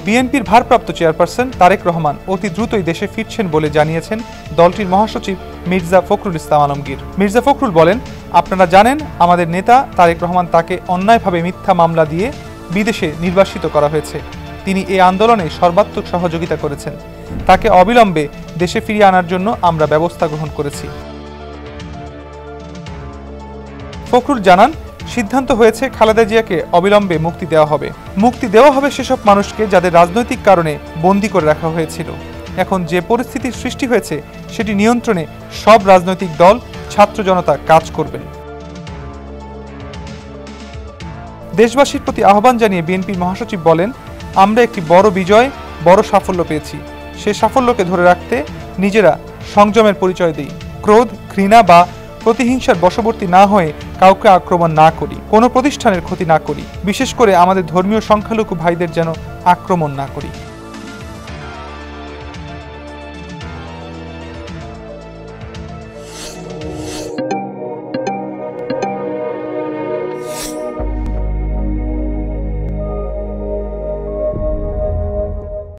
বিএনপির ভারপ্রাপ্ত চেয়ারপারসন তারেক রহমান অতি দ্রুতই দেশে ফিরছেন বলে জানিয়েছেন দলটির মহাসচিব মির্জা ফখরুল ইসলাম আলমগীর। মির্জা ফখরুল বলেন, আপনারা জানেন আমাদের নেতা তারেক রহমান তাকে অন্যায়ভাবে মিথ্যা মামলা দিয়ে বিদেশে নির্বাসিত করা হয়েছে। তিনি এই আন্দোলনে সর্বাত্মক সহযোগিতা করেছেন। তাকে অবিলম্বে দেশে ফিরিয়ে আনার জন্য আমরা ব্যবস্থা গ্রহণ করেছি। ফখরুল জানান, সিদ্ধান্ত হয়েছে খালেদা জিয়াকে অবিলম্বে মুক্তি দেওয়া হবে। মুক্তি দেওয়া হবে সেসব মানুষকে যাদের রাজনৈতিক কারণে বন্দী করে রাখা হয়েছিল। এখন যে পরিস্থিতির সৃষ্টি হয়েছে সেটি নিয়ন্ত্রণে সব রাজনৈতিক দল, ছাত্র জনতা কাজ করবেন। দেশবাসীর প্রতি আহ্বান জানিয়ে বিএনপির মহাসচিব বলেন, আমরা একটি বড় বিজয়, বড় সাফল্য পেয়েছি। সে সাফল্যকে ধরে রাখতে নিজেরা সংযমের পরিচয় দিই। ক্রোধ, ঘৃণা বা প্রতিহিংসার বশবর্তী না হয়ে কাউকে আক্রমণ না করি, কোনো প্রতিষ্ঠানের ক্ষতি না করি, বিশেষ করে আমাদের ধর্মীয় সংখ্যালঘু ভাইদের যেন আক্রমণ না করি।